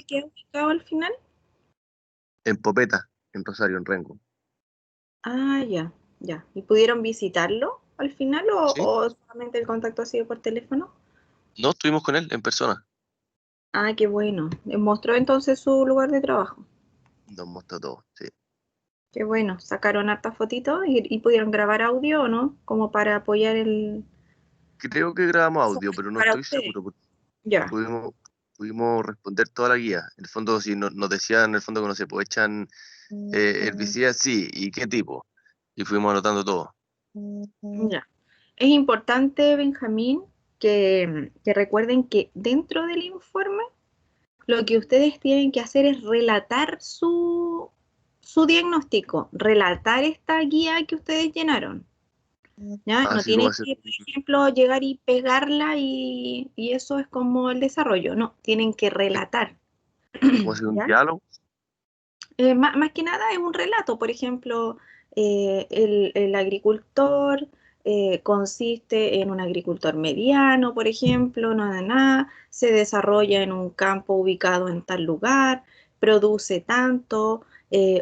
queda ubicado al final? En Popeta, en Rosario, en Rengo. Ah, ya, ya. ¿Y pudieron visitarlo al final ¿Sí? o solamente el contacto ha sido por teléfono? No, estuvimos con él en persona. Ah, qué bueno. ¿Les mostró entonces su lugar de trabajo? Nos mostró todo, sí. Qué bueno. ¿Sacaron hartas fotitos y pudieron grabar audio o no? Como para apoyar el... Creo que grabamos Eso audio, pero no para estoy ustedes. seguro, porque Ya. pudimos responder toda la guía. En el fondo, si nos decían, en el fondo, que no se pues echan herbicidas, sí, ¿y qué tipo? Y fuimos anotando todo. Ya. Es importante, Benjamín, que recuerden que dentro del informe lo que ustedes tienen que hacer es relatar su diagnóstico, relatar esta guía que ustedes llenaron. ¿Ya? No Así como tienen hacer, que, por ejemplo, llegar y pegarla y eso es como el desarrollo. No, tienen que relatar. como hacer un ¿Ya? diálogo. Más que nada es un relato, por ejemplo, el agricultor consiste en un agricultor mediano, por ejemplo, se desarrolla en un campo ubicado en tal lugar, produce tanto,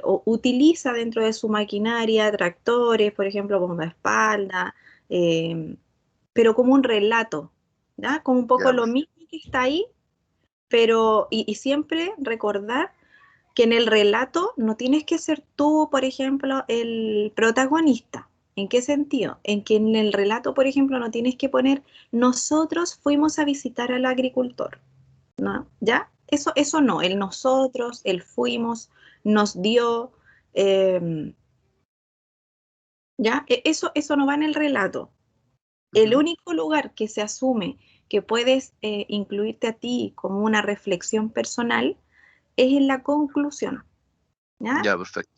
o utiliza dentro de su maquinaria tractores, por ejemplo, bomba espalda, eh, pero como un relato, ¿ya? Como un poco Ya, lo perfecto. mismo que está ahí, pero y siempre recordar que en el relato no tienes que ser tú, por ejemplo, el protagonista. ¿En qué sentido? En que en el relato, por ejemplo, no tienes que poner nosotros fuimos a visitar al agricultor, ¿no? ¿Ya? Eso no, el nosotros, el fuimos, nos dio, eh, ¿ya? Eso no va en el relato. El Ujú. único lugar que se asume que puedes incluirte a ti como una reflexión personal es en la conclusión, ¿ya? Ya, perfecto.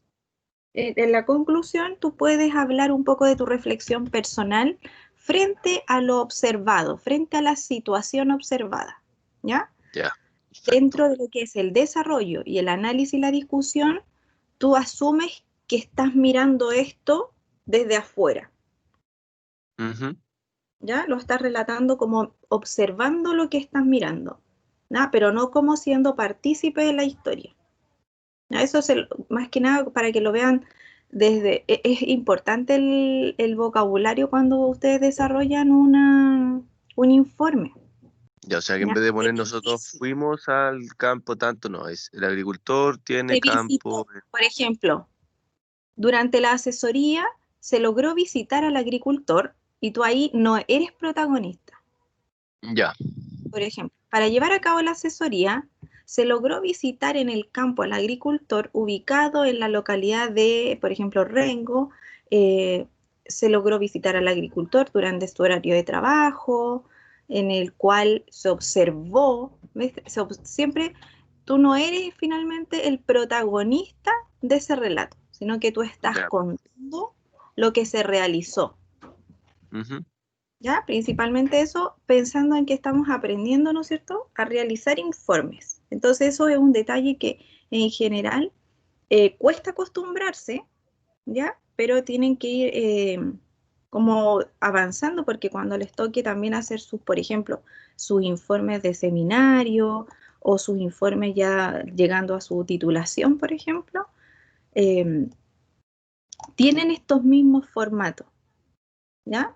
En la conclusión, tú puedes hablar un poco de tu reflexión personal frente a lo observado, frente a la situación observada, ¿ya? Ya, Dentro perfecto. de lo que es el desarrollo y el análisis y la discusión, tú asumes que estás mirando esto desde afuera, Ujú. ¿ya? Lo estás relatando como observando lo que estás mirando, ¿ya? Pero no como siendo partícipe de la historia. Eso es más que nada para que lo vean es importante el vocabulario cuando ustedes desarrollan un informe, Ya, o sea que en ¿ya? vez de Es poner nosotros difícil. fuimos al campo, tanto no, es el agricultor tiene Se campo. visitó, por ejemplo, durante la asesoría se logró visitar al agricultor y tú ahí no eres protagonista. Ya, Por ejemplo, para llevar a cabo la asesoría, se logró visitar en el campo al agricultor ubicado en la localidad de, por ejemplo, Rengo. eh, Se logró visitar al agricultor durante su horario de trabajo, en el cual se observó, ¿ves? Siempre tú no eres finalmente el protagonista de ese relato, sino que tú estás ya. contando lo que se realizó. Ujú. ¿Ya? Principalmente eso, pensando en que estamos aprendiendo, ¿no es cierto?, a realizar informes. Entonces, eso es un detalle que en general cuesta acostumbrarse, ¿ya? Pero tienen que ir como avanzando porque cuando les toque también hacer sus, por ejemplo, sus informes de seminario o sus informes ya llegando a su titulación, por ejemplo, eh, tienen estos mismos formatos, ¿ya?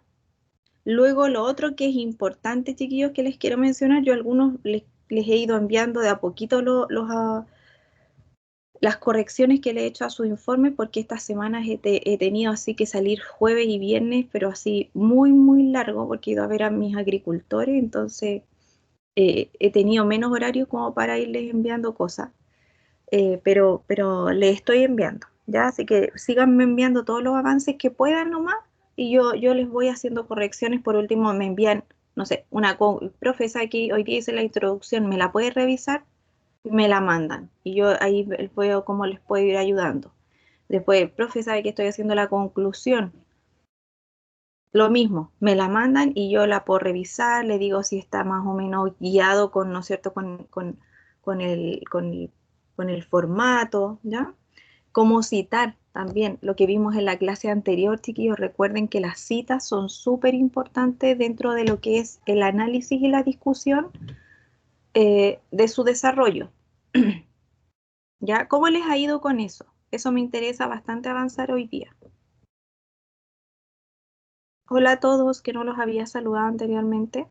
Luego, lo otro que es importante, chiquillos, que les quiero mencionar, yo a algunos les he ido enviando de a poquito las correcciones que le he hecho a su informe, porque estas semanas he tenido así que salir jueves y viernes, pero así muy, muy largo, porque he ido a ver a mis agricultores, entonces he tenido menos horarios como para irles enviando cosas, pero les estoy enviando, ¿ya? Así que síganme enviando todos los avances que puedan nomás y yo les voy haciendo correcciones. Por último, me envían, no sé, profe, sabe que hoy día hice la introducción, ¿me la puede revisar? Me la mandan y yo ahí veo cómo les puedo ir ayudando. Después, profe, sabe que estoy haciendo la conclusión. Lo mismo, me la mandan y yo la puedo revisar, le digo si está más o menos guiado con, ¿no es cierto?, con con el formato, ¿ya? Cómo citar también, lo que vimos en la clase anterior, chiquillos, recuerden que las citas son súper importantes dentro de lo que es el análisis y la discusión de su desarrollo. ¿Ya? ¿Cómo les ha ido con eso? Eso me interesa bastante avanzar hoy día. Hola a todos, que no los había saludado anteriormente.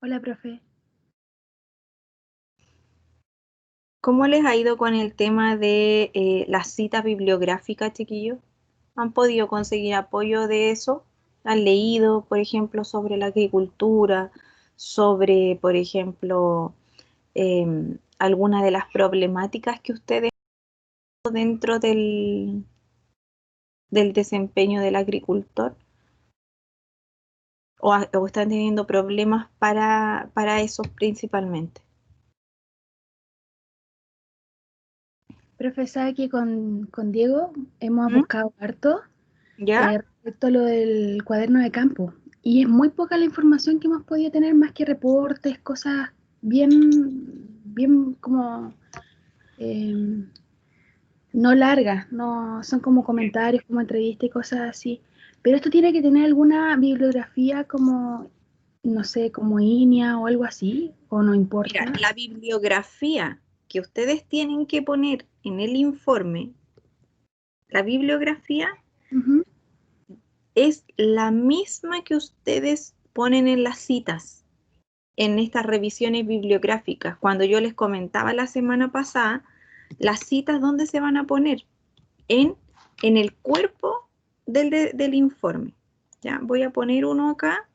Hola, profe. ¿Cómo les ha ido con el tema de las citas bibliográficas, chiquillos? ¿Han podido conseguir apoyo de eso? ¿Han leído, por ejemplo, sobre la agricultura, sobre, por ejemplo, alguna de las problemáticas que ustedes dentro del desempeño del agricultor? ¿O están teniendo problemas para eso principalmente? Profe, sabe que con Diego hemos ¿Mm? buscado harto ¿Ya? respecto a lo del cuaderno de campo. Y es muy poca la información que hemos podido tener, más que reportes, cosas bien como eh, no largas, no son como comentarios, como entrevistas y cosas así. Pero esto tiene que tener alguna bibliografía como, no sé, como INEA o algo así, o no importa. Mira, la bibliografía que ustedes tienen que poner en el informe, la bibliografía Ujú. es la misma que ustedes ponen en las citas, en estas revisiones bibliográficas. Cuando yo les comentaba la semana pasada, las citas, ¿dónde se van a poner? En el cuerpo del informe. ¿Ya? Voy a poner uno acá,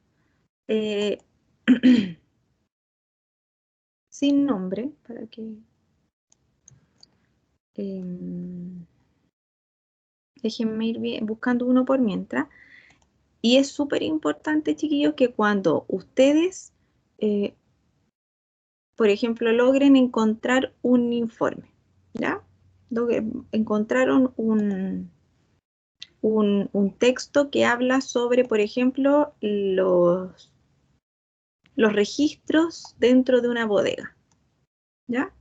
sin nombre, para que... déjenme ir buscando uno por mientras. Y es súper importante, chiquillos, que cuando ustedes, por ejemplo, logren encontrar un informe, ¿ya? Encontraron un texto que habla sobre, por ejemplo, los registros dentro de una bodega, ¿ya?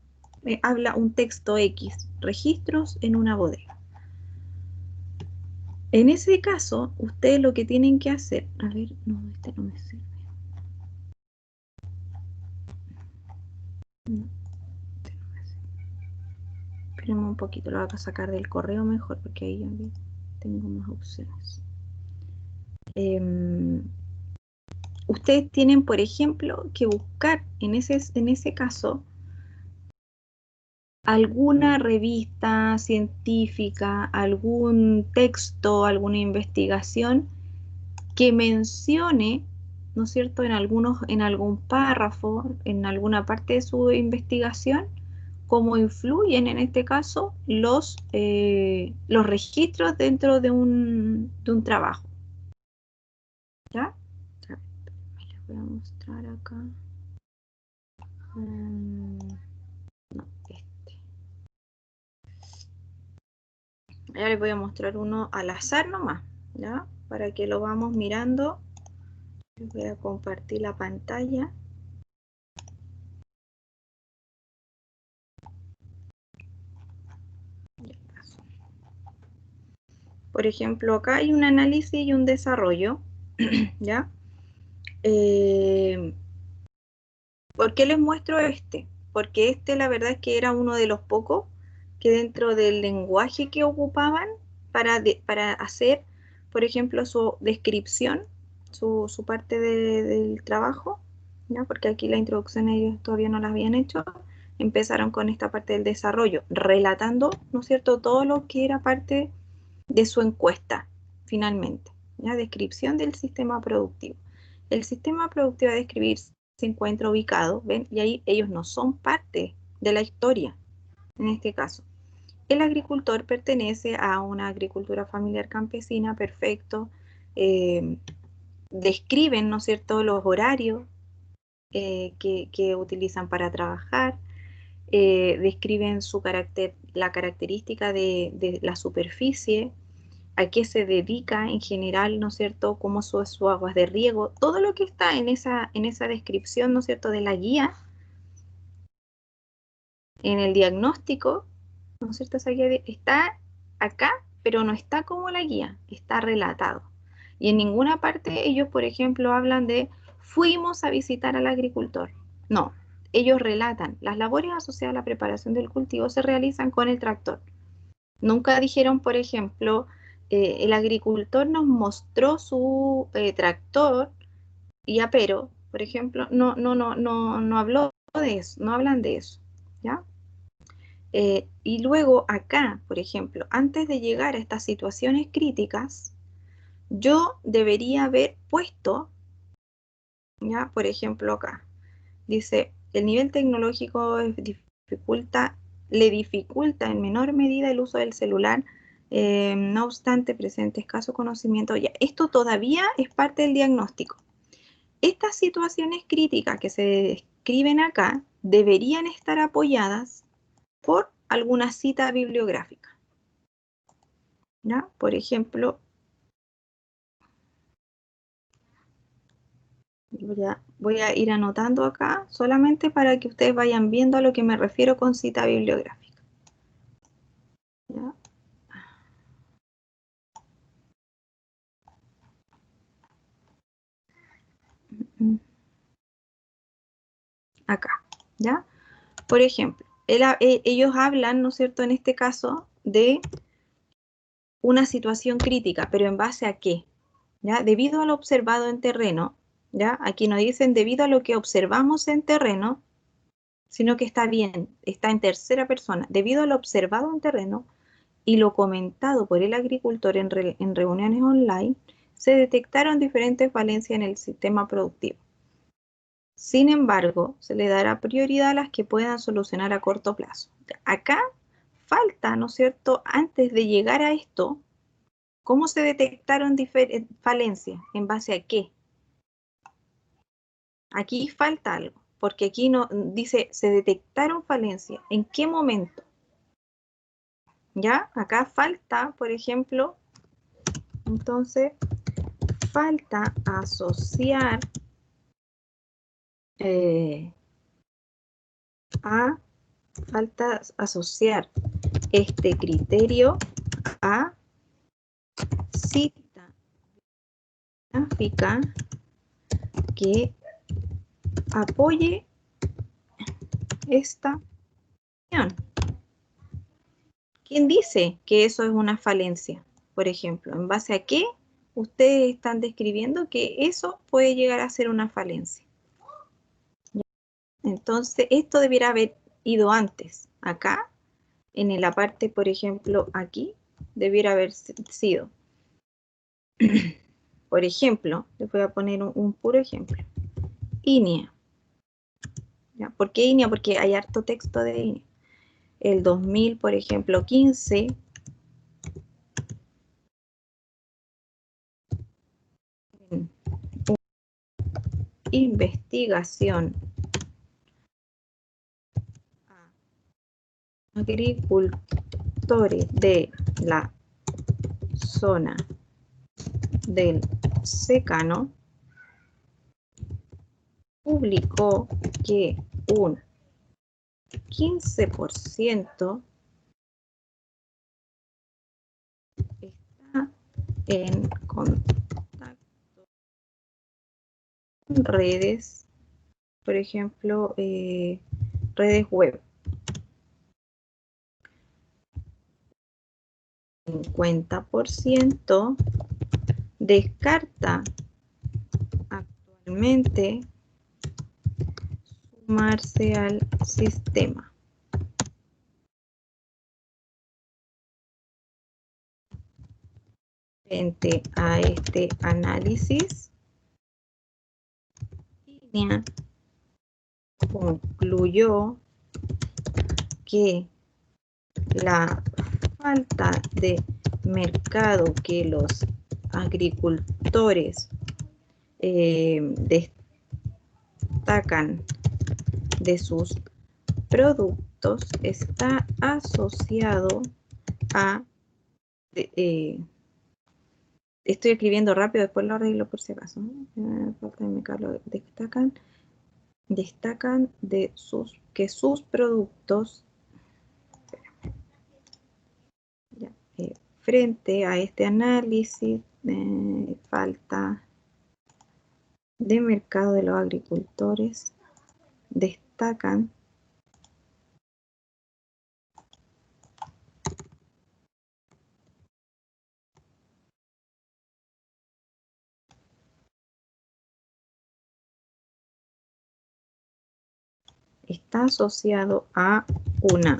Habla un texto X, registros en una bodega. En ese caso, ustedes lo que tienen que hacer, a ver, no, este no me sirve. No, este no me sirve. Espérenme un poquito, lo voy a sacar del correo mejor, porque ahí ya tengo más opciones. Ustedes tienen, por ejemplo, que buscar en ese caso alguna revista científica, algún texto, alguna investigación que mencione, ¿no es cierto?, en algún párrafo, en alguna parte de su investigación, cómo influyen en este caso los registros dentro de un trabajo. ¿Ya? Les voy a mostrar acá. No, este. Ya les voy a mostrar uno al azar nomás, ¿ya? Para que lo vamos mirando. Les voy a compartir la pantalla. Por ejemplo, acá hay un análisis y un desarrollo, ¿ya? ¿Por qué les muestro este? Porque este la verdad es que era uno de los pocos que dentro del lenguaje que ocupaban para hacer, por ejemplo, su descripción, su parte del trabajo, ¿ya? Porque aquí la introducción ellos todavía no la habían hecho, empezaron con esta parte del desarrollo, relatando, ¿no es cierto?, todo lo que era parte de su encuesta, finalmente, ¿ya? Descripción del sistema productivo. El sistema productivo a describir se encuentra ubicado, ¿ven? Y ahí ellos no son parte de la historia, en este caso. El agricultor pertenece a una agricultura familiar campesina, perfecto. Describen, ¿no es cierto?, los horarios que utilizan para trabajar. Describen la característica de la superficie, a qué se dedica en general, ¿no es cierto?, cómo son sus aguas de riego, todo lo que está en esa descripción, ¿no es cierto?, de la guía, en el diagnóstico, ¿no es cierto?, esa guía está acá, pero no está como la guía, está relatado. Y en ninguna parte ellos, por ejemplo, hablan de fuimos a visitar al agricultor. No, ellos relatan, las labores asociadas a la preparación del cultivo se realizan con el tractor. Nunca dijeron, por ejemplo, el agricultor nos mostró su tractor y apero, por ejemplo, no habló de eso, no hablan de eso, ¿ya? Y luego acá, por ejemplo, antes de llegar a estas situaciones críticas, yo debería haber puesto, ¿ya? Por ejemplo, acá, dice, el nivel tecnológico le dificulta en menor medida el uso del celular, no obstante, presente escaso conocimiento. Ya, esto todavía es parte del diagnóstico. Estas situaciones críticas que se describen acá deberían estar apoyadas por alguna cita bibliográfica, ¿ya? Por ejemplo, voy a ir anotando acá solamente para que ustedes vayan viendo a lo que me refiero con cita bibliográfica, ¿ya? Acá, ¿ya? Por ejemplo, ellos hablan, ¿no es cierto?, en este caso, de una situación crítica, pero ¿en base a qué? ¿Ya? Debido a lo observado en terreno, ¿ya? Aquí no dicen debido a lo que observamos en terreno, sino que está bien, está en tercera persona, debido a lo observado en terreno y lo comentado por el agricultor en reuniones online, se detectaron diferentes falencias en el sistema productivo. Sin embargo, se le dará prioridad a las que puedan solucionar a corto plazo. Acá falta, ¿no es cierto?, antes de llegar a esto, ¿cómo se detectaron falencias? ¿En base a qué? Aquí falta algo, porque aquí no dice, se detectaron falencias. ¿En qué momento? ¿Ya? Acá falta, por ejemplo, entonces, falta asociar este criterio a cita gráfica que apoye esta opinión. ¿Quién dice que eso es una falencia? Por ejemplo, ¿en base a qué ustedes están describiendo que eso puede llegar a ser una falencia? Entonces, esto debiera haber ido antes. Acá, en la parte, por ejemplo, aquí, debiera haber sido. Por ejemplo, les voy a poner un puro ejemplo. INEA. ¿Ya? ¿Por qué INEA? Porque hay harto texto de INEA. El 2000, por ejemplo, 15, investigación a agricultores de la zona del secano, publicó que un 15% está en contacto con redes, por ejemplo, redes web. 50% descarta actualmente sumarse al sistema. Frente a este análisis, INEA concluyó que la falta de mercado que los agricultores destacan de sus productos está asociado a estoy escribiendo rápido, después lo arreglo por si acaso. Destacan de que sus productos frente a este análisis falta de mercado de los agricultores destacan está asociado a una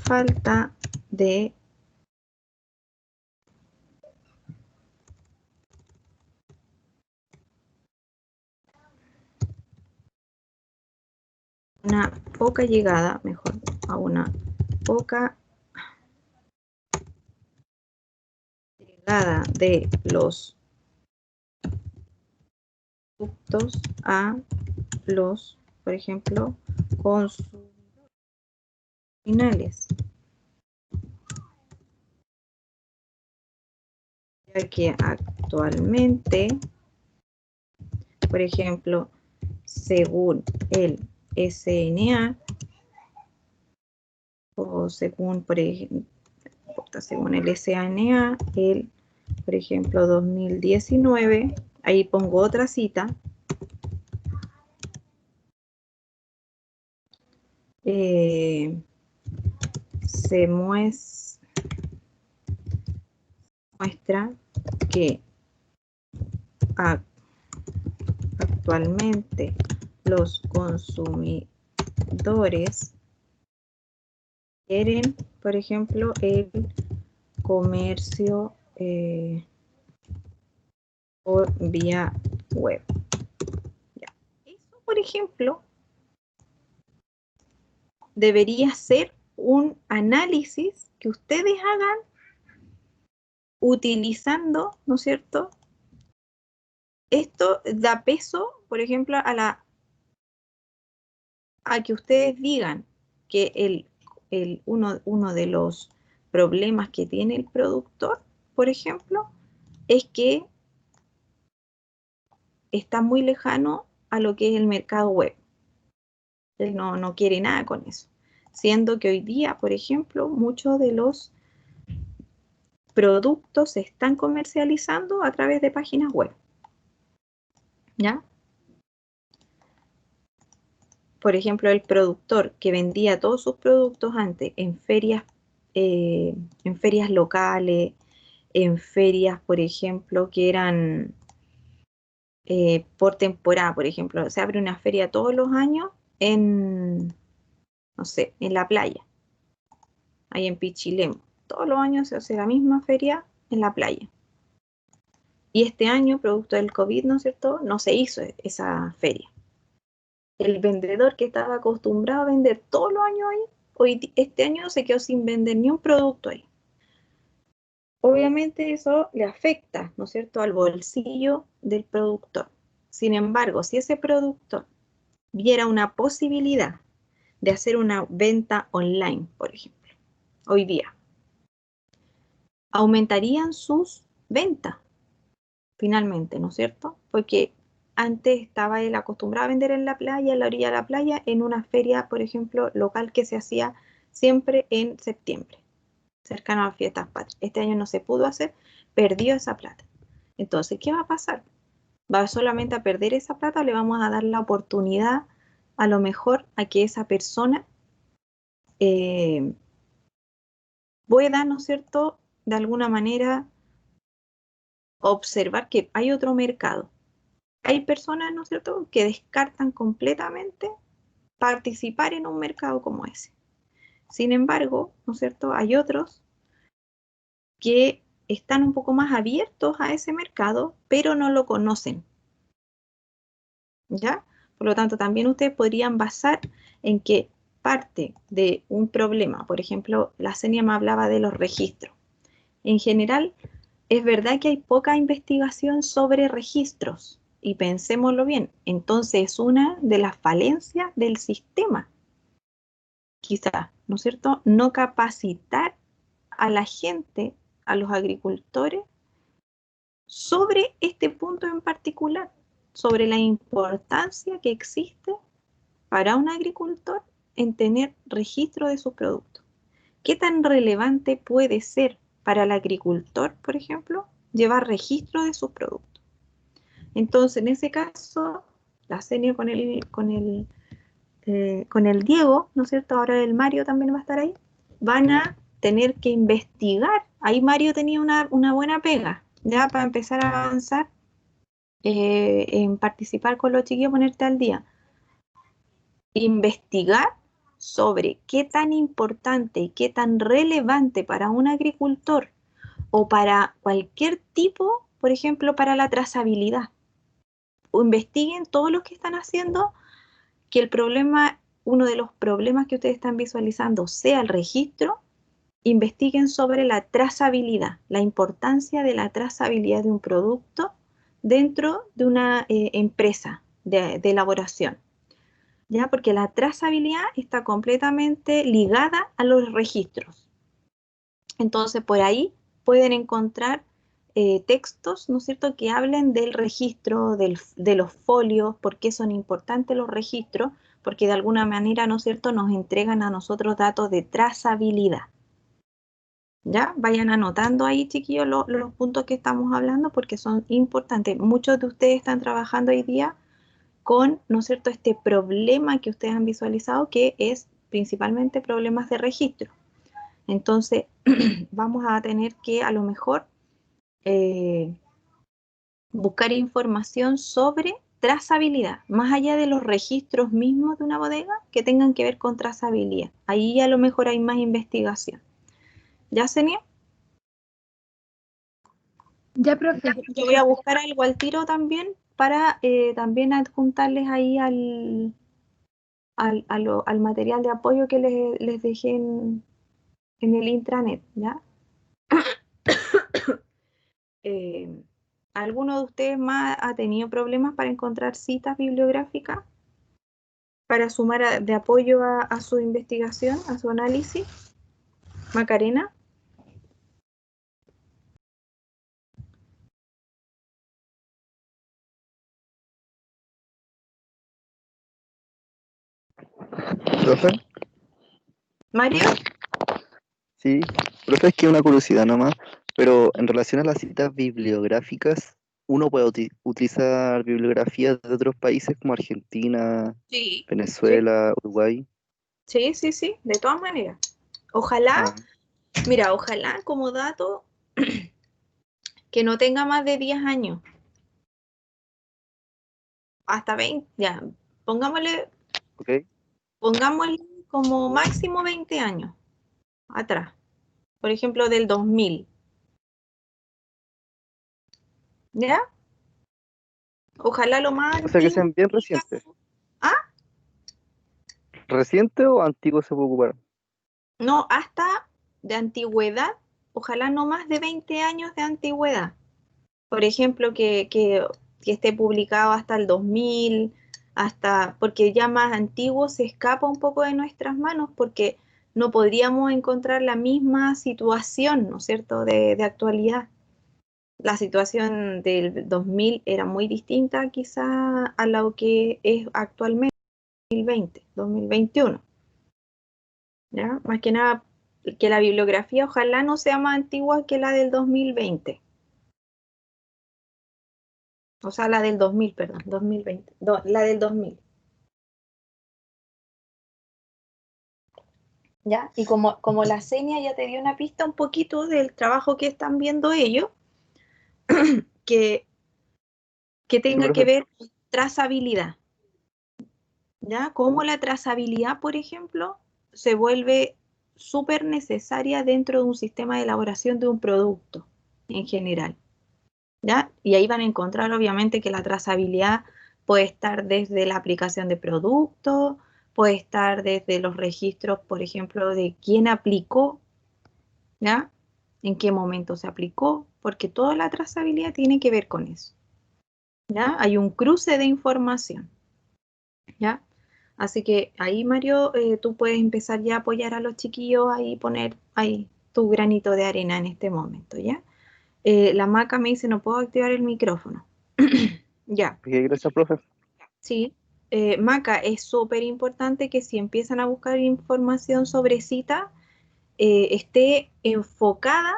falta de una poca llegada, mejor, a una poca llegada de los productos a los, por ejemplo, consumidores finales. Ya que actualmente, por ejemplo, según el SNA, o según, por ejemplo, según el SNA, por ejemplo, 2019, ahí pongo otra cita, se muestra que actualmente los consumidores quieren, por ejemplo, el comercio por vía web. Ya. Eso, por ejemplo, debería ser un análisis que ustedes hagan utilizando, ¿no es cierto? Esto da peso, por ejemplo, a que ustedes digan que uno de los problemas que tiene el productor, por ejemplo, es que está muy lejano a lo que es el mercado web. Él no quiere nada con eso. Siendo que hoy día, por ejemplo, muchos de los productos se están comercializando a través de páginas web. ¿Ya? Por ejemplo, el productor que vendía todos sus productos antes en ferias locales, en ferias, por ejemplo, que eran por temporada, por ejemplo, se abre una feria todos los años en, no sé, en la playa, ahí en Pichilemu. Todos los años se hace la misma feria en la playa. Y este año, producto del COVID, ¿no es cierto?, no se hizo esa feria. El vendedor que estaba acostumbrado a vender todos los años ahí, este año se quedó sin vender ni un producto ahí. Obviamente eso le afecta, ¿no es cierto?, al bolsillo del productor. Sin embargo, si ese productor viera una posibilidad de hacer una venta online, por ejemplo, hoy día, aumentarían sus ventas, finalmente, ¿no es cierto? Porque antes estaba él acostumbrado a vender en la playa, en la orilla de la playa, en una feria, por ejemplo, local que se hacía siempre en septiembre, cercano a las fiestas patrias. Este año no se pudo hacer, perdió esa plata. Entonces, ¿qué va a pasar? ¿Va solamente a perder esa plata o le vamos a dar la oportunidad a lo mejor a que esa persona pueda, ¿no es cierto?, de alguna manera observar que hay otro mercado? Hay personas, ¿no es cierto?, que descartan completamente participar en un mercado como ese. Sin embargo, ¿no es cierto?, hay otros que están un poco más abiertos a ese mercado, pero no lo conocen. ¿Ya? Por lo tanto, también ustedes podrían basar en que parte de un problema, por ejemplo, la Senia me hablaba de los registros. En general, es verdad que hay poca investigación sobre registros, y pensémoslo bien, entonces es una de las falencias del sistema. Quizás, ¿no es cierto?, no capacitar a la gente, a los agricultores, sobre este punto en particular, sobre la importancia que existe para un agricultor en tener registro de sus productos. ¿Qué tan relevante puede ser para el agricultor, por ejemplo, llevar registro de sus productos? Entonces, en ese caso, la Senia con el con el Diego, ¿no es cierto? Ahora el Mario también va a estar ahí. Van a tener que investigar. Ahí Mario tenía una buena pega, ya para empezar a avanzar en participar con los chiquillos, ponerte al día. Investigar sobre qué tan importante y qué tan relevante para un agricultor o para cualquier tipo, por ejemplo, para la trazabilidad. O investiguen todos los que están haciendo que el problema, uno de los problemas que ustedes están visualizando sea el registro. Investiguen sobre la trazabilidad, la importancia de la trazabilidad de un producto dentro de una empresa de elaboración, ¿ya? Porque la trazabilidad está completamente ligada a los registros. Entonces, por ahí pueden encontrar textos, ¿no es cierto?, que hablen del registro, de los folios, por qué son importantes los registros, porque de alguna manera, ¿no es cierto?, nos entregan a nosotros datos de trazabilidad. ¿Ya? Vayan anotando ahí, chiquillos, los puntos que estamos hablando porque son importantes. Muchos de ustedes están trabajando hoy día con, ¿no es cierto?, este problema que ustedes han visualizado, que es principalmente problemas de registro. Entonces, vamos a tener que a lo mejor buscar información sobre trazabilidad, más allá de los registros mismos de una bodega que tengan que ver con trazabilidad. Ahí a lo mejor hay más investigación. ¿Ya, Senia? Ya, profe. Yo voy a buscar algo al tiro también para también adjuntarles ahí al material de apoyo que les dejé en el intranet, ¿ya? ¿Alguno de ustedes más ha tenido problemas para encontrar citas bibliográficas para sumar de apoyo a su investigación, a su análisis? Macarena. ¿Profe? Mario. Sí, profe, es que una curiosidad nomás, pero en relación a las citas bibliográficas, ¿uno puede utilizar bibliografías de otros países como Argentina, Sí. Venezuela, Uruguay? Sí, sí, sí, de todas maneras. Ojalá, Ah, mira, ojalá como dato que no tenga más de 10 años, hasta 20, ya, pongámosle ok. como máximo 20 años atrás, por ejemplo, del 2000, ¿ya? Ojalá lo más O sea que antiguo. sean bien recientes. Ah, ¿Reciente o antiguo se puede ocupar? no, hasta de antigüedad, ojalá no más de 20 años de antigüedad. Por ejemplo, que esté publicado hasta el 2000, porque ya más antiguo se escapa un poco de nuestras manos, porque no podríamos encontrar la misma situación, ¿no es cierto?, de actualidad. La situación del 2000 era muy distinta quizá a lo que es actualmente, 2020, 2021. ¿Ya? Más que nada, que la bibliografía ojalá no sea más antigua que la del 2020. O sea, la del 2000, perdón, 2020. La del 2000. ¿Ya? Y como la seña ya te dio una pista un poquito del trabajo que están viendo ellos, que, que Sí, tenga que profe. ver con trazabilidad. ¿Ya? Como la trazabilidad, por ejemplo, se vuelve súper necesaria dentro de un sistema de elaboración de un producto en general. ¿Ya? Y ahí van a encontrar obviamente que la trazabilidad puede estar desde la aplicación de productos, puede estar desde los registros, por ejemplo, de quién aplicó, ¿ya? En qué momento se aplicó, porque toda la trazabilidad tiene que ver con eso, ¿ya? Hay un cruce de información, ¿ya? Así que ahí, Mario, tú puedes empezar ya a apoyar a los chiquillos ahí, poner ahí tu granito de arena en este momento, ¿ya? La Maca me dice, no puedo activar el micrófono. Ya, Ok, gracias, profe. sí. Maca, es súper importante que si empiezan a buscar información sobre cita, esté enfocada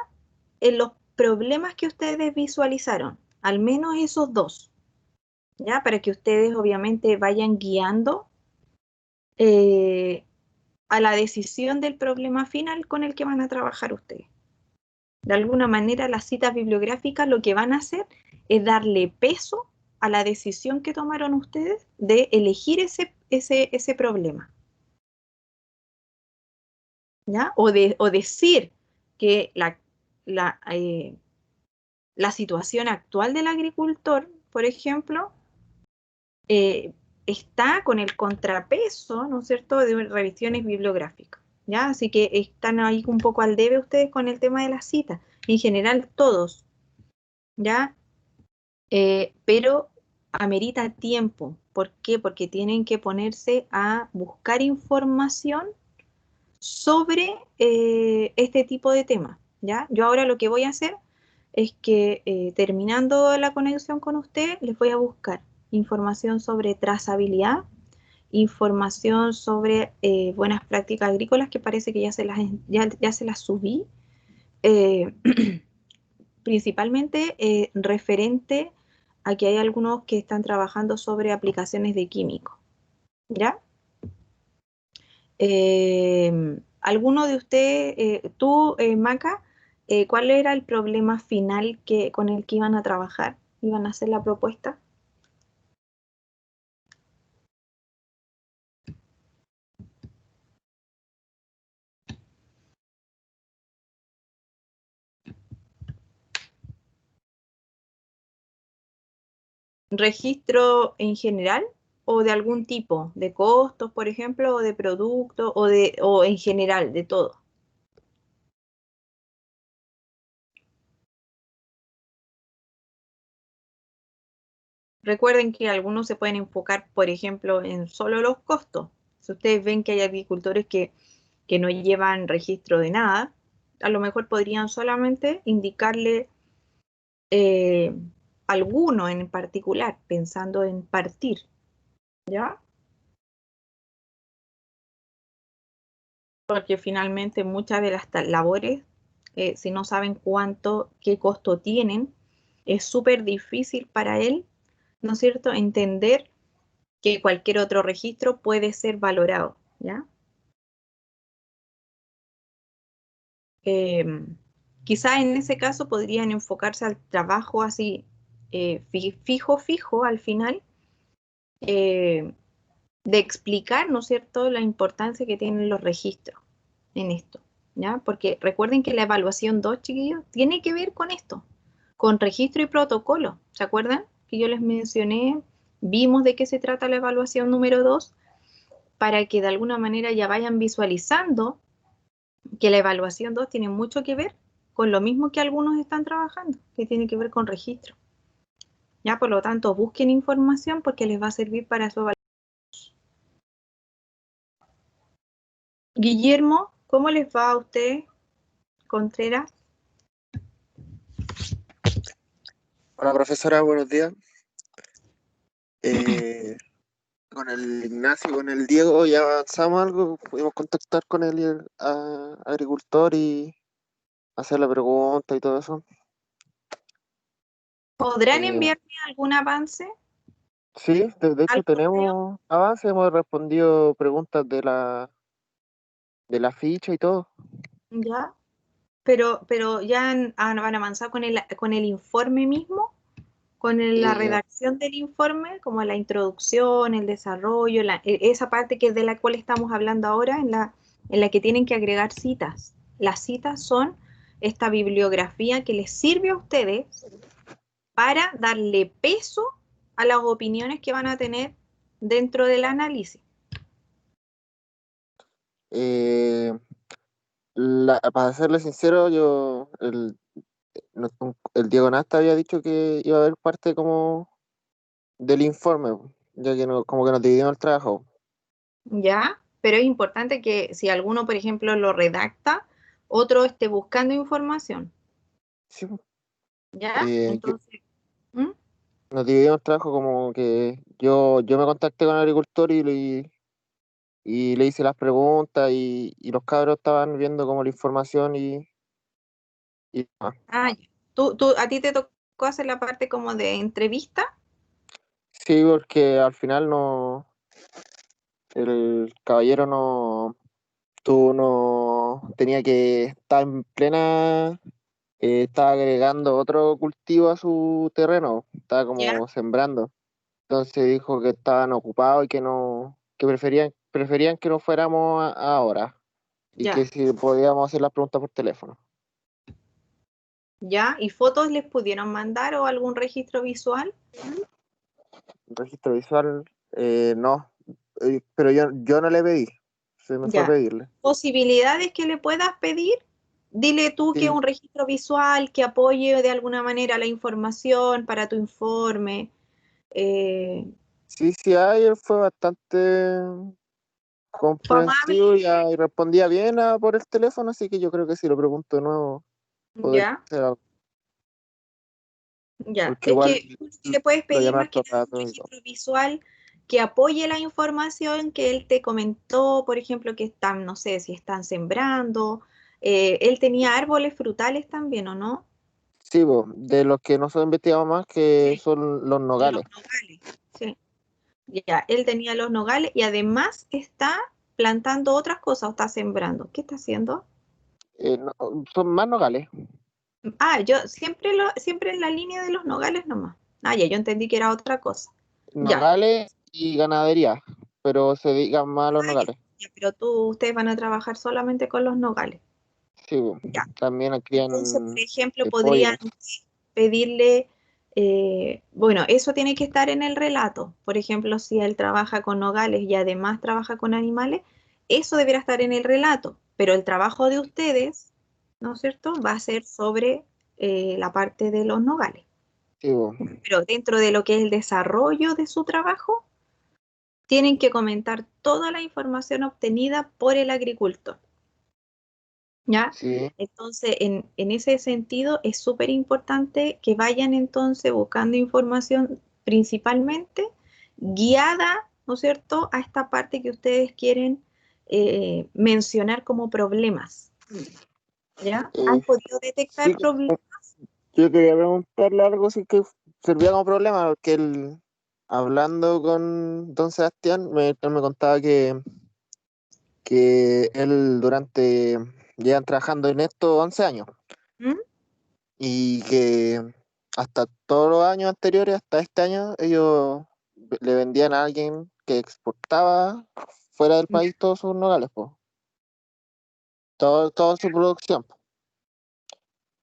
en los problemas que ustedes visualizaron, al menos esos dos, ¿ya? Para que ustedes obviamente vayan guiando a la decisión del problema final con el que van a trabajar ustedes. De alguna manera, las citas bibliográficas lo que van a hacer es darle peso a la decisión que tomaron ustedes de elegir ese problema. ¿Ya? O decir que la situación actual del agricultor, por ejemplo, está con el contrapeso, ¿no es cierto?, de revisiones bibliográficas, ¿ya? Así que están ahí un poco al debe ustedes con el tema de las citas, en general todos, ¿ya? Pero amerita tiempo. ¿Por qué? Porque tienen que ponerse a buscar información sobre este tipo de temas, ¿ya? Yo ahora lo que voy a hacer es que terminando la conexión con usted, les voy a buscar información sobre trazabilidad, información sobre buenas prácticas agrícolas, que parece que ya se las subí, principalmente referente a que hay algunos que están trabajando sobre aplicaciones de químicos, ¿ya? ¿Alguno de ustedes, tú, Maca, cuál era el problema final con el que iban a trabajar? ¿Iban a hacer la propuesta? ¿Registro en general o de algún tipo? ¿De costos, por ejemplo, o de productos, o en general, de todo? Recuerden que algunos se pueden enfocar, por ejemplo, en solo los costos. Si ustedes ven que hay agricultores que no llevan registro de nada, a lo mejor podrían solamente indicarle alguno en particular, pensando en partir, ¿ya? Porque finalmente muchas de las labores, si no saben qué costo tienen, es súper difícil para él, ¿no es cierto?, entender que cualquier otro registro puede ser valorado, ¿ya? Quizá en ese caso podrían enfocarse al trabajo así fijo al final, de explicar, ¿no es cierto?, la importancia que tienen los registros en esto, ¿ya? Porque recuerden que la evaluación 2, chiquillos, tiene que ver con esto, con registro y protocolo. ¿Se acuerdan que yo les mencioné? Vimos de qué se trata la evaluación número 2, para que de alguna manera ya vayan visualizando que la evaluación 2 tiene mucho que ver con lo mismo que algunos están trabajando, que tiene que ver con registro. Ya, por lo tanto, busquen información porque les va a servir para su evaluación. Guillermo, ¿cómo les va a usted, Contreras? Hola profesora, buenos días. Con el Ignacio y con el Diego ya avanzamos algo, pudimos contactar con el agricultor y hacer la pregunta y todo eso. ¿Podrán enviarme algún avance? Sí, de hecho ¿Al correo? tenemos avance, hemos respondido preguntas de la ficha y todo. Ya, pero ya van a avanzar con el informe mismo, con la Eh, redacción del informe, como la introducción, el desarrollo, esa parte que es de la cual estamos hablando ahora, en la que tienen que agregar citas. Las citas son esta bibliografía que les sirve a ustedes para darle peso a las opiniones que van a tener dentro del análisis. eh, para serle sincero, el Diego Nasta había dicho que iba a haber parte como del informe, ya que como que nos dividimos el trabajo. ¿Ya? Pero es importante que si alguno, por ejemplo, lo redacta, otro esté buscando información. Sí, ¿Ya? que Entonces, ¿mm? nos dividimos el trabajo como que yo me contacté con el agricultor y le hice las preguntas y los cabros estaban viendo como la información y Ah, ya. ¿A ti te tocó hacer la parte como de entrevista? sí, porque al final no el caballero no tenía que estar en plena, estaba agregando otro cultivo a su terreno, estaba ¿Ya? como sembrando. Entonces dijo que estaban ocupados y que preferían que no fuéramos ahora y que Ya. si podíamos hacer las preguntas por teléfono. ¿Ya? ¿Y fotos les pudieron mandar o algún registro visual? Registro visual, no, pero yo no le pedí, se me fue a Ya. pedirle. Posibilidades que le puedas pedir. Dile tú que Sí, un registro visual que apoye de alguna manera la información para tu informe. Eh, sí, él fue bastante ¿Fue amable? comprensivo y respondía bien por el teléfono, así que yo creo que si lo pregunto de nuevo, podría Ya, ser algo, ya. porque Es igual que tú le puedes lo pedir llamé más que harto nada un rato y todo. registro visual que apoye la información que él te comentó, por ejemplo, que están, no sé, si están sembrando. Él tenía árboles frutales también, ¿o no? Sí, de los que nosotros investigamos más, que Sí, son los de los nogales. nogales. Sí. Ya, él tenía los nogales y además está plantando otras cosas o está sembrando. ¿Qué está haciendo? Son más nogales. Ah, yo siempre en la línea de los nogales nomás. Ah, ya, yo entendí que era otra cosa. Ya. Nogales y ganadería, pero se dedican más a los Ah, ya, nogales. ya, pero ustedes van a trabajar solamente con los nogales. Sí, Ya. también Entonces, por crían ejemplo, pollo. podrían pedirle, bueno, eso tiene que estar en el relato. Por ejemplo, si él trabaja con nogales y además trabaja con animales, eso deberá estar en el relato. Pero el trabajo de ustedes, ¿no es cierto?, va a ser sobre la parte de los nogales. Sí, Pero dentro de lo que es el desarrollo de su trabajo, tienen que comentar toda la información obtenida por el agricultor. ¿Ya? sí, Entonces, en ese sentido, es súper importante que vayan entonces buscando información principalmente guiada, ¿no es cierto?, a esta parte que ustedes quieren mencionar como problemas. ¿Ya? ¿Han eh, podido detectar sí, problemas? yo quería preguntarle algo si que servía como problema, porque él, hablando con don Sebastián, él me contaba que él llevan trabajando en esto 11 años ¿Mm? y que hasta todos los años anteriores, hasta este año, ellos le vendían a alguien que exportaba fuera del país todos sus nogales, pues, toda su producción.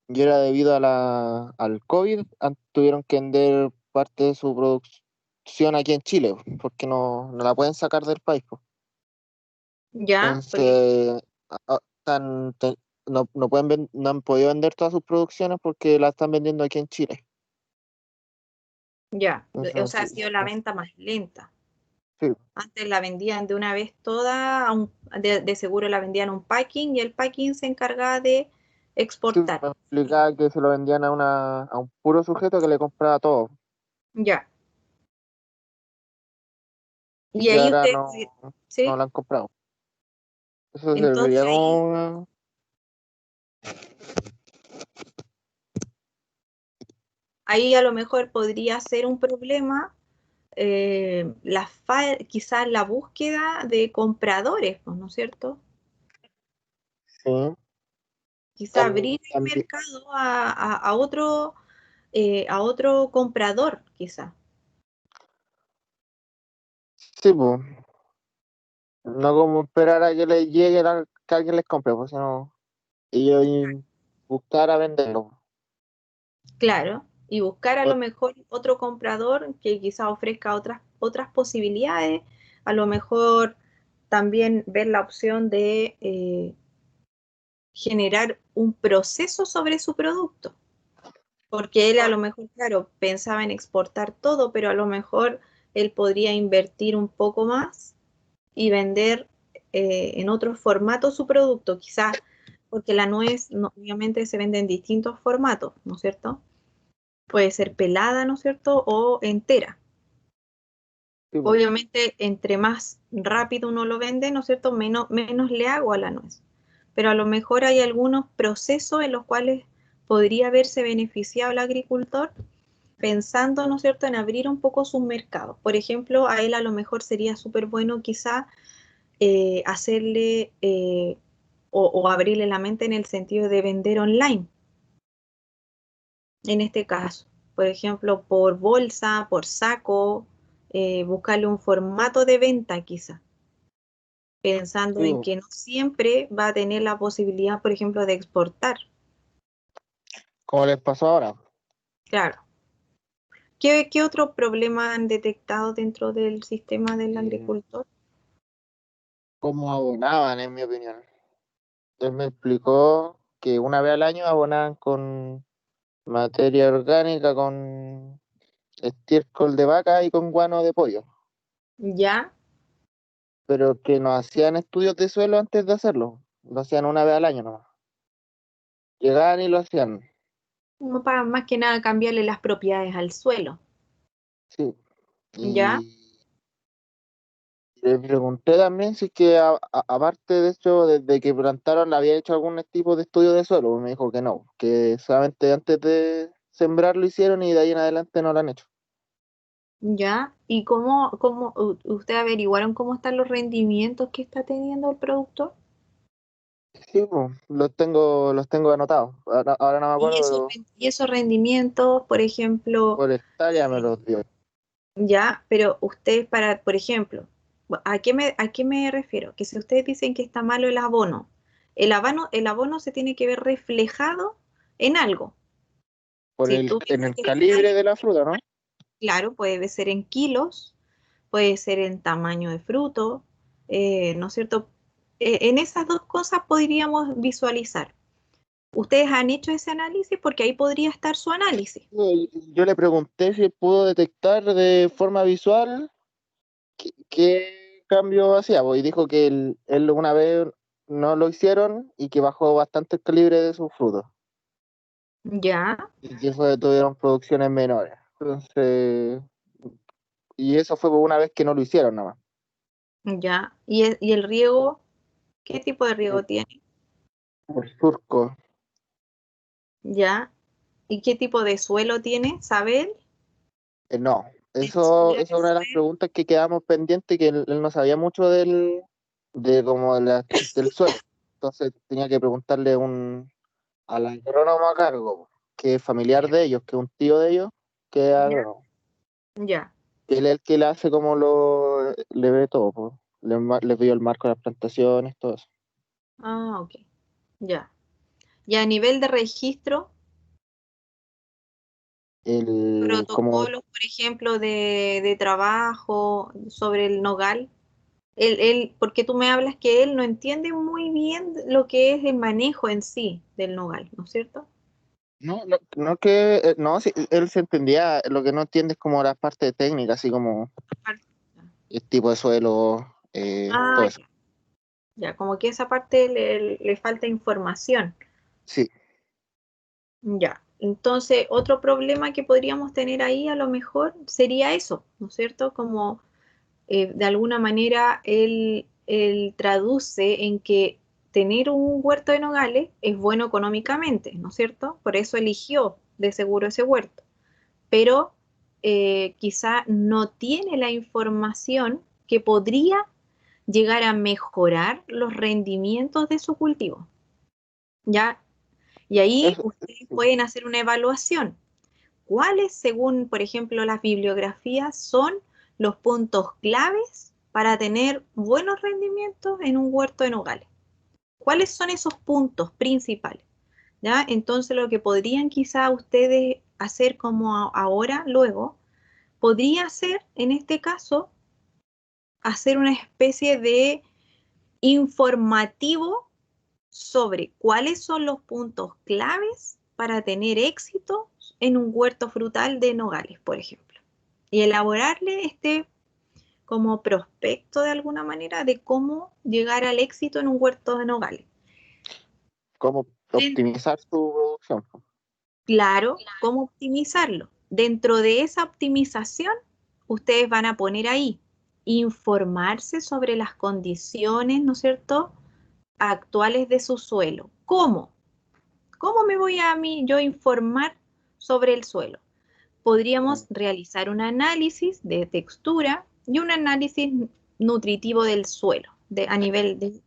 Y era debido al COVID, tuvieron que vender parte de su producción aquí en Chile, porque no la pueden sacar del país, pues. ¿Ya? Porque, Entonces, no han podido vender todas sus producciones porque las están vendiendo aquí en Chile. ya, o Entonces, sea, ha sido la venta más lenta. sí, Antes la vendían de una vez toda, de seguro la vendían un packing y el packing se encargaba de sí, exportar. me explicaba que se lo vendían a un puro sujeto que le compraba todo Ya. y Y que ahí ahora ustedes, no ¿sí? lo han comprado. Eso Entonces serviría ahí, como una... ahí a lo mejor podría ser un problema quizás la búsqueda de compradores, pues, ¿no es cierto? Sí, Quizá abrir el también, mercado a otro comprador, quizá. sí, pues, no como esperar a que les llegue que alguien les compre, pues, sino ellos buscar a venderlo. Claro, y buscar a lo Ot- mejor otro comprador que quizá ofrezca otras posibilidades, a lo mejor también ver la opción de generar un proceso sobre su producto, porque él a lo mejor, claro, pensaba en exportar todo, pero a lo mejor él podría invertir un poco más y vender en otro formato su producto, quizás porque la nuez obviamente se vende en distintos formatos, ¿no es cierto? Puede ser pelada, ¿no es cierto? O entera. sí, pues, Obviamente, entre más rápido uno lo vende, ¿no es cierto? Menos le hago a la nuez. Pero a lo mejor hay algunos procesos en los cuales podría verse beneficiado el agricultor pensando, ¿no es cierto?, en abrir un poco sus mercados. Por ejemplo, a él a lo mejor sería súper bueno quizá hacerle o abrirle la mente en el sentido de vender online. En este caso, por ejemplo, por bolsa, por saco, buscarle un formato de venta quizá, pensando Sí, en que no siempre va a tener la posibilidad, por ejemplo, de exportar. como les pasó ahora. Claro. ¿Qué otro problema han detectado dentro del sistema del agricultor? Cómo abonaban, en mi opinión. Él me explicó que una vez al año abonaban con materia orgánica, con estiércol de vaca y con guano de pollo, Ya, pero que no hacían estudios de suelo antes de hacerlo. Lo hacían una vez al año nomás. Llegaban y lo hacían. como para más que nada cambiarle las propiedades al suelo. Sí. Ya, Y le pregunté también si es que aparte de hecho, desde que plantaron, le había hecho algún tipo de estudio de suelo. Me dijo que no, que solamente antes de sembrar lo hicieron y de ahí en adelante no lo han hecho. ya. ¿Y cómo usted averiguaron cómo están los rendimientos que está teniendo el productor? Sí, pues, los tengo anotados. Ahora no me Y acuerdo, esos, pero y esos rendimientos, por ejemplo, por hectárea me los dio. ya, pero ustedes por ejemplo, a qué me refiero? Que si ustedes dicen que está malo el abono se tiene que ver reflejado en algo. Si tú En dices el que el análisis, calibre de la fruta, ¿no? claro, puede ser en kilos, puede ser en tamaño de fruto, ¿no es cierto? En esas dos cosas podríamos visualizar. Ustedes han hecho ese análisis porque ahí podría estar su análisis. Yo le pregunté si pudo detectar de forma visual qué cambio hacía, pues, y dijo que él una vez no lo hicieron y que bajó bastante el calibre de sus frutos. Ya, Y que tuvieron producciones menores. Entonces, y eso fue por una vez que no lo hicieron nada más. ya. ¿Y el riego? ¿Qué tipo de riego tiene? Por surco. Ya. ¿Y qué tipo de suelo tiene? ¿Sabe él? No, Textura eso es del una de las suelo. preguntas que quedamos pendientes, que él no sabía mucho de como del suelo. Entonces tenía que preguntarle al agrónomo a cargo, que es familiar de ellos, que es un tío de ellos, que es Ya. agrónomo. Ya. Él es el que le hace como le ve todo, pues. Le vio el marco de las plantaciones, todo eso. Ah, ok. Ya. Y a nivel de registro, Como, protocolos, por ejemplo, de trabajo sobre el nogal. Porque tú me hablas que él no entiende muy bien lo que es el manejo en sí del nogal, ¿no es cierto? no que, no, sí, él se entendía, lo que no entiende es como la parte técnica, así como el tipo de suelo, todo Ah, eso. ya. Ya, como que esa parte le falta información. Sí, Ya, entonces otro problema que podríamos tener ahí a lo mejor sería eso, ¿no es cierto? Como de alguna manera él traduce en que tener un huerto de nogales es bueno económicamente, ¿no es cierto? Por eso eligió de seguro ese huerto, pero quizá no tiene la información que podría llegar a mejorar los rendimientos de su cultivo, ¿ya? Y ahí eso, ustedes sí. pueden hacer una evaluación. ¿Cuáles, según, por ejemplo, las bibliografías, son los puntos claves para tener buenos rendimientos en un huerto de nogales? ¿Cuáles son esos puntos principales? ¿Ya? Entonces, lo que podrían quizá ustedes hacer como ahora, luego, podría ser, en este caso, hacer una especie de informativo sobre cuáles son los puntos claves para tener éxito en un huerto frutal de nogales, por ejemplo. Y elaborarle este como prospecto de alguna manera de cómo llegar al éxito en un huerto de nogales. Cómo optimizar su producción. Claro, cómo optimizarlo. Dentro de esa optimización, ustedes van a poner ahí informarse sobre las condiciones, ¿no es cierto?, actuales de su suelo. ¿Cómo? ¿Cómo me voy a mí yo informar sobre el suelo? Podríamos realizar un análisis de textura y un análisis nutritivo del suelo, a nivel de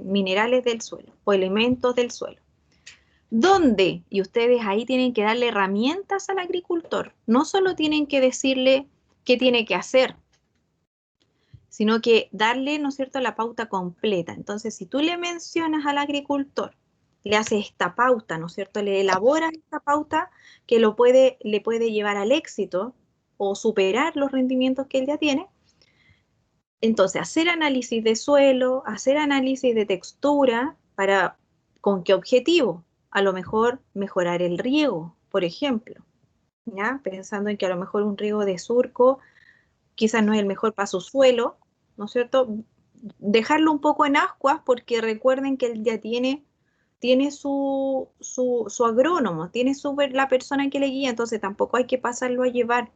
minerales del suelo o elementos del suelo. ¿Dónde? Y ustedes ahí tienen que darle herramientas al agricultor. No solo tienen que decirle qué tiene que hacer, sino que darle, ¿no es cierto?, la pauta completa. Entonces, si tú le mencionas al agricultor, le haces esta pauta, ¿no es cierto?, le elaboras esta pauta que le puede llevar al éxito o superar los rendimientos que él ya tiene. Entonces, hacer análisis de suelo, hacer análisis de textura, ¿con qué objetivo? A lo mejor mejorar el riego, por ejemplo, ¿ya? Pensando en que a lo mejor un riego de surco quizás no es el mejor para su suelo, ¿no es cierto? Dejarlo un poco en ascuas porque recuerden que él ya tiene su agrónomo, tiene la persona que le guía, entonces tampoco hay que pasarlo a llevar,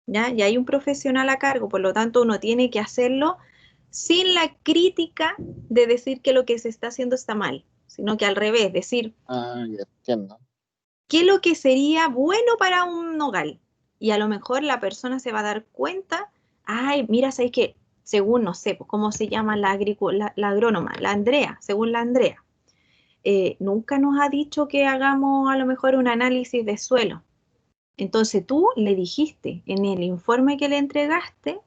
¿ya? Y hay un profesional a cargo, por lo tanto uno tiene que hacerlo sin la crítica de decir que lo que se está haciendo está mal, sino que al revés, decir, Ah, ya entiendo. ¿qué es lo que sería bueno para un nogal? Y a lo mejor la persona se va a dar cuenta, ay, mira, ¿sabes qué? Según, no sé, pues, cómo se llama la agrónoma, la Andrea, según la Andrea, nunca nos ha dicho que hagamos a lo mejor un análisis de suelo. Entonces tú le dijiste en el informe que le entregaste,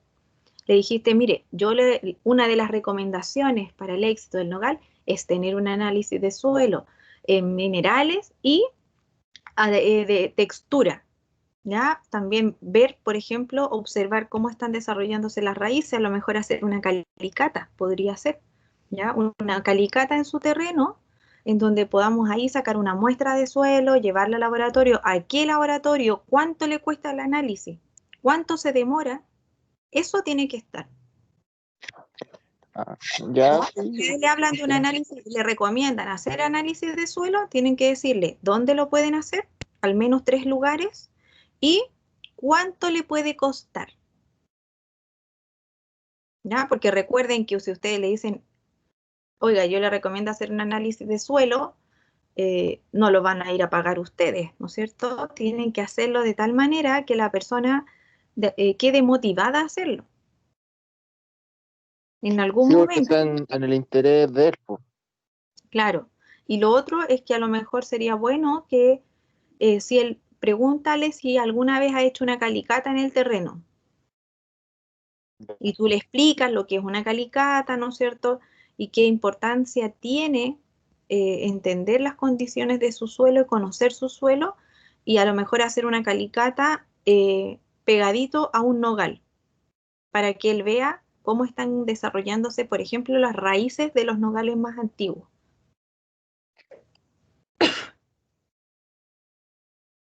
le dijiste, mire, una de las recomendaciones para el éxito del nogal es tener un análisis de suelo en minerales y de textura, ¿ya? También ver, por ejemplo, observar cómo están desarrollándose las raíces, a lo mejor hacer una calicata, podría ser, ¿ya? Una calicata en su terreno, en donde podamos ahí sacar una muestra de suelo, llevarla al laboratorio. ¿A qué laboratorio? ¿Cuánto le cuesta el análisis? ¿Cuánto se demora? Eso tiene que estar. Ah, ya, Si sí. ustedes le hablan de un análisis, le recomiendan hacer análisis de suelo, tienen que decirle dónde lo pueden hacer, al menos 3 lugares, y cuánto le puede costar. ¿Ya? Porque recuerden que si ustedes le dicen, oiga, yo le recomiendo hacer un análisis de suelo, no lo van a ir a pagar ustedes, ¿no es cierto? Tienen que hacerlo de tal manera que la persona quede motivada a hacerlo. En algún Sí, porque momento. está en el interés de él, pues. Claro. Y lo otro es que a lo mejor sería bueno que si él, pregúntale si alguna vez ha hecho una calicata en el terreno. Y tú le explicas lo que es una calicata, ¿no es cierto? Y qué importancia tiene entender las condiciones de su suelo y conocer su suelo, y a lo mejor hacer una calicata pegadito a un nogal, para que él vea cómo están desarrollándose, por ejemplo, las raíces de los nogales más antiguos.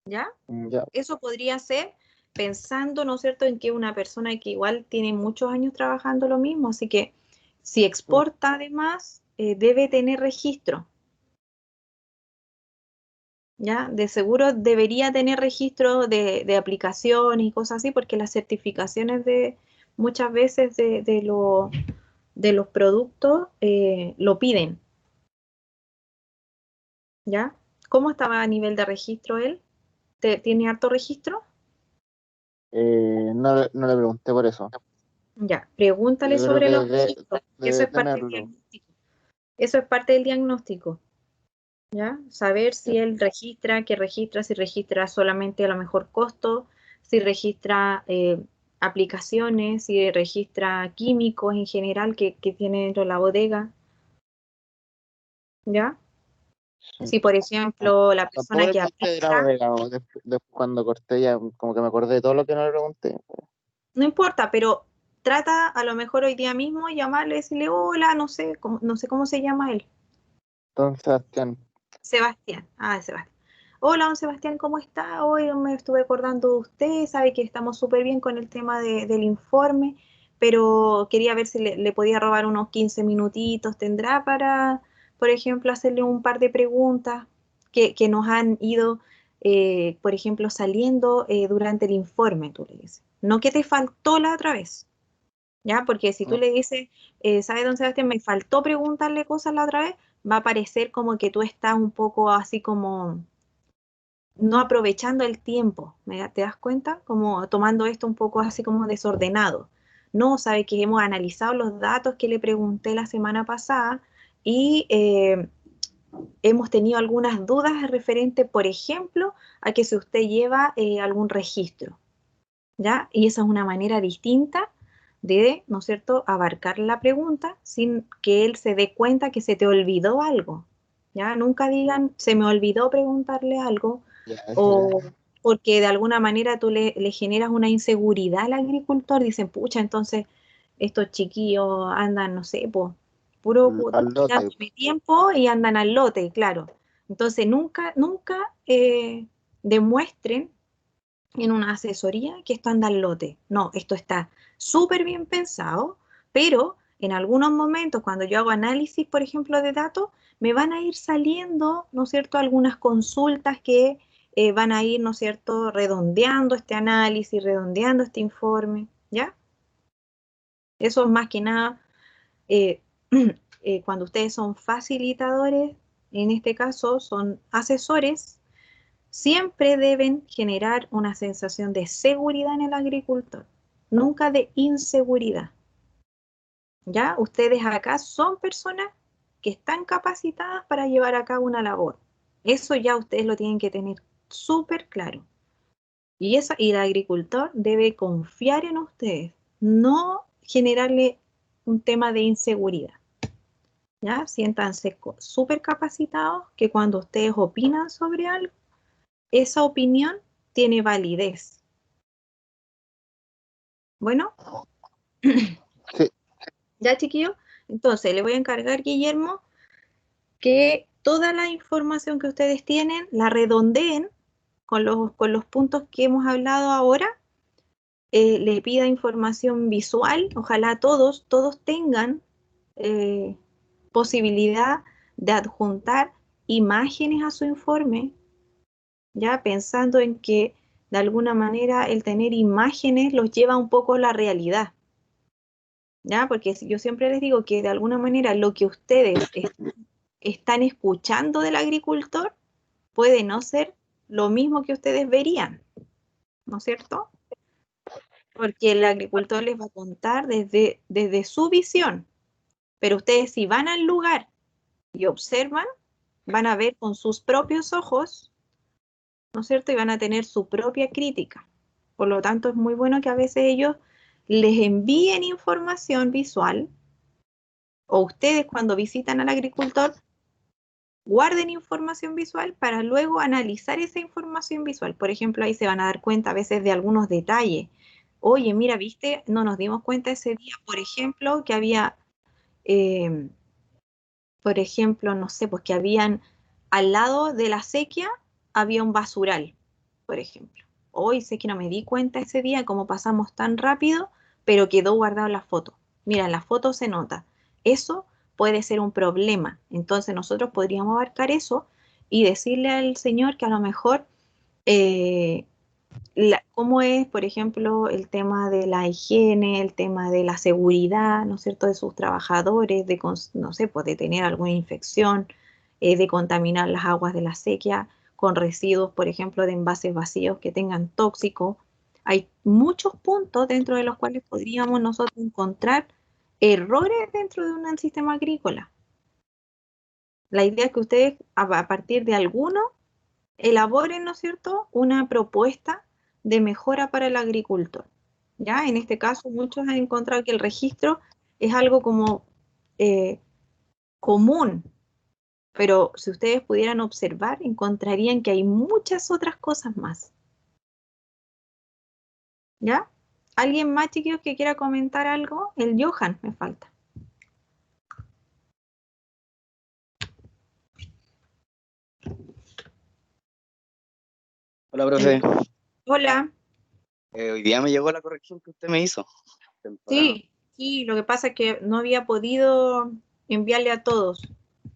¿Ya? Ya. Eso podría ser pensando, ¿no es cierto?, en que una persona que igual tiene muchos años trabajando lo mismo, así que si exporta además, debe tener registro, ¿ya? De seguro debería tener registro de aplicaciones y cosas así, porque las certificaciones muchas veces de los productos lo piden, ¿ya? ¿Cómo estaba a nivel de registro él? ¿Tiene harto registro? No le pregunté por eso. Ya, pregúntale Yo creo sobre que los registros, que eso debe es parte del tenerlo. diagnóstico. Eso es parte del diagnóstico, ¿ya? Saber si él registra, qué registra, si registra solamente a lo mejor costo, si registra aplicaciones, si registra químicos en general que tiene dentro de la bodega, ¿ya? Sí. Si, por ejemplo, la Tampoco persona le que pregunté de la aplica, bodega, después cuando corté ya como que me acordé de todo lo que no le pregunté. no importa, pero trata a lo mejor hoy día mismo llamarle y decirle, hola, no sé cómo se llama él. Don Sebastián, Sebastián, Sebastián. Hola, don Sebastián, ¿cómo está? Hoy me estuve acordando de usted, sabe que estamos súper bien con el tema del informe, pero quería ver si le podía robar unos 15 minutitos. ¿Tendrá para, por ejemplo, hacerle un par de preguntas que nos han ido, por ejemplo, saliendo durante el informe, tú le dices? No que te faltó la otra vez, ¿ya? Porque si tú le dices, ¿sabe, don Sebastián, me faltó preguntarle cosas la otra vez? Va a parecer como que tú estás un poco así como no aprovechando el tiempo, ¿te das cuenta? Como tomando esto un poco así como desordenado. no, sabe que hemos analizado los datos que le pregunté la semana pasada y hemos tenido algunas dudas referente, por ejemplo, a que si usted lleva algún registro, ¿ya? Y esa es una manera distinta de, ¿no es cierto?, abarcar la pregunta sin que él se dé cuenta que se te olvidó algo, ¿ya? Nunca digan, se me olvidó preguntarle algo, o porque de alguna manera tú le generas una inseguridad al agricultor, dicen, pucha, entonces estos chiquillos andan, no sé, pues, puro Al lote. quitándome tiempo y andan al lote, claro. Entonces nunca demuestren en una asesoría que esto anda al lote. No, esto está súper bien pensado, pero en algunos momentos cuando yo hago análisis, por ejemplo, de datos, me van a ir saliendo, ¿no es cierto?, algunas consultas que van a ir, ¿no es cierto?, redondeando este análisis, redondeando este informe, ¿ya? Eso es más que nada, cuando ustedes son facilitadores, en este caso son asesores, siempre deben generar una sensación de seguridad en el agricultor, nunca de inseguridad. ¿Ya? Ustedes acá son personas que están capacitadas para llevar a cabo una labor. Eso ya ustedes lo tienen que tener súper claro. Y el agricultor debe confiar en ustedes, no generarle un tema de inseguridad. ¿Ya? Siéntanse súper capacitados que cuando ustedes opinan sobre algo, esa opinión tiene validez. Bueno, Sí. ya chiquillos, entonces le voy a encargar, Guillermo, que toda la información que ustedes tienen la redondeen con los puntos que hemos hablado ahora. Le pida información visual, ojalá todos tengan posibilidad de adjuntar imágenes a su informe, ya pensando en que de alguna manera el tener imágenes los lleva un poco a la realidad, ya, porque yo siempre les digo que de alguna manera lo que ustedes están escuchando del agricultor puede no ser lo mismo que ustedes verían, ¿no es cierto? Porque el agricultor les va a contar desde su visión, pero ustedes si van al lugar y observan, van a ver con sus propios ojos, ¿no es cierto? Y van a tener su propia crítica. Por lo tanto, es muy bueno que a veces ellos les envíen información visual, o ustedes cuando visitan al agricultor, guarden información visual para luego analizar esa información visual. Por ejemplo, ahí se van a dar cuenta a veces de algunos detalles. Oye, mira, ¿viste? No nos dimos cuenta ese día, por ejemplo, que había, por ejemplo, no sé, pues que habían, al lado de la acequia, había un basural, por ejemplo. Hoy sé que no me di cuenta ese día, como pasamos tan rápido, pero quedó guardado en la foto. Mira, en la foto se nota. Eso puede ser un problema. Entonces nosotros podríamos abarcar eso y decirle al señor que a lo mejor cómo es, por ejemplo, el tema de la higiene, el tema de la seguridad, ¿no es cierto?, de sus trabajadores, no sé, pues de tener alguna infección, de contaminar las aguas de la sequía con residuos, por ejemplo, de envases vacíos que tengan tóxicos. Hay muchos puntos dentro de los cuales podríamos nosotros encontrar errores dentro de un sistema agrícola. La idea es que ustedes, a partir de alguno, elaboren, ¿no es cierto?, una propuesta de mejora para el agricultor. ¿Ya? En este caso, muchos han encontrado que el registro es algo como común, pero si ustedes pudieran observar, encontrarían que hay muchas otras cosas más. ¿Ya? ¿Alguien más, chiquillos, que quiera comentar algo? El Johan me falta. Hola, profe. Hola. Hoy día me llegó la corrección que usted me hizo. Temprano. Sí, lo que pasa es que no había podido enviarle a todos,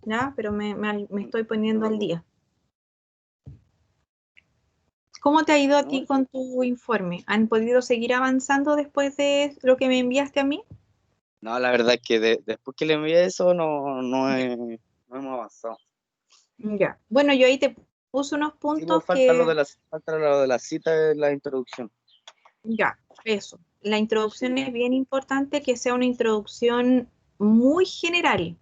¿ya? Pero me estoy poniendo al día. ¿Cómo te ha ido a ti con tu informe? ¿Han podido seguir avanzando después de lo que me enviaste a mí? No, la verdad es que después que le envié eso no hemos avanzado. Ya. Bueno, yo ahí te puse unos Sí, pues puntos falta lo que... de la cita de la introducción. Ya, eso. la introducción es bien importante que sea una introducción muy general.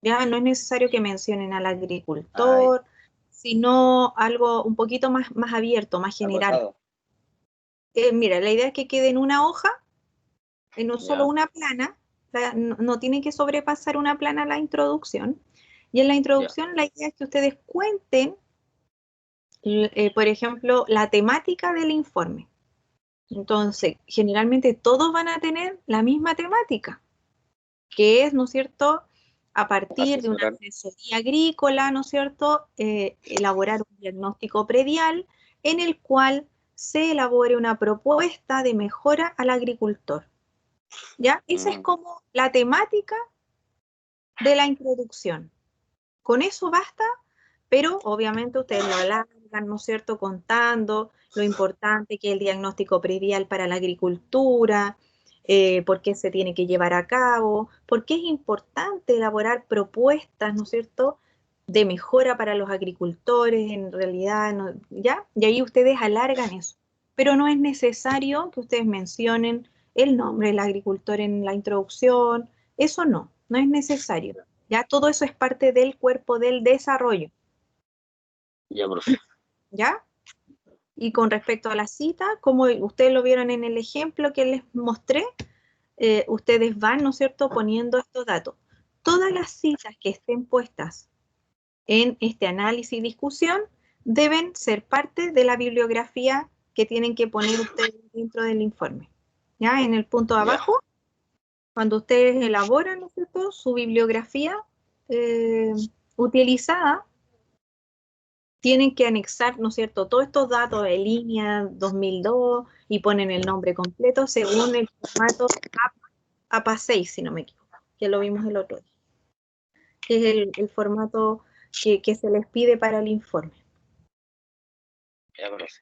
Ya no es necesario que mencionen al agricultor, sino algo un poquito más abierto, más general. Acotado. Mira, la idea es que quede en una hoja, en solo Ya. una plana, no tiene que sobrepasar una plana la introducción. Y en la introducción la idea es que ustedes cuenten, por ejemplo, la temática del informe. Entonces, generalmente todos van a tener la misma temática, que es, ¿no es cierto?, a partir de una Asesorar. asesoría agrícola, ¿no es cierto?, elaborar un diagnóstico predial en el cual se elabore una propuesta de mejora al agricultor. ¿Ya? Esa es como la temática de la introducción. Con eso basta, pero obviamente ustedes lo alargan, ¿no es cierto?, contando lo importante que es el diagnóstico predial para la agricultura, por qué se tiene que llevar a cabo, por qué es importante elaborar propuestas, ¿no es cierto?, de mejora para los agricultores, en realidad, ¿ya? Y ahí ustedes alargan eso. Pero no es necesario que ustedes mencionen el nombre del agricultor en la introducción, eso no es necesario. Ya todo eso es parte del cuerpo del desarrollo. Ya, profe. ¿Ya? Y con respecto a la cita, como ustedes lo vieron en el ejemplo que les mostré, ustedes van, ¿no es cierto?, poniendo estos datos. Todas las citas que estén puestas en este análisis y discusión deben ser parte de la bibliografía que tienen que poner ustedes dentro del informe. ¿Ya? En el punto de abajo, cuando ustedes elaboran, ¿no es cierto?, su bibliografía utilizada, tienen que anexar, ¿no es cierto?, todos estos datos de línea 2002 y ponen el nombre completo según el formato APA 6, si no me equivoco, que lo vimos el otro día, que es el formato que se les pide para el informe. Ya, profe.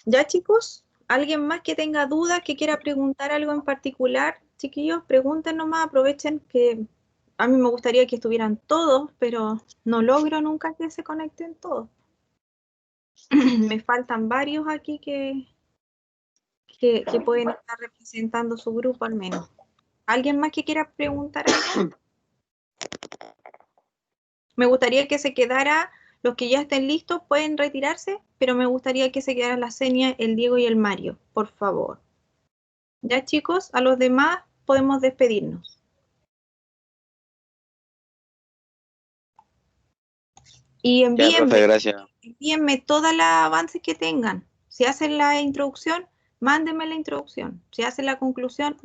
¿Ya, chicos? ¿Alguien más que tenga dudas, que quiera preguntar algo en particular? Chiquillos, pregunten nomás, aprovechen que a mí me gustaría que estuvieran todos, pero no logro nunca que se conecten todos. Me faltan varios aquí que pueden estar representando su grupo al menos. ¿Alguien más que quiera preguntar algo? Me gustaría que se quedara, los que ya estén listos pueden retirarse, pero me gustaría que se quedaran la Senia, el Diego y el Mario, por favor. Ya, chicos, a los demás podemos despedirnos. Y Ya, profe, gracias. envíenme todas las avances que tengan. Si hacen la introducción, mándenme la introducción. Si hacen la conclusión,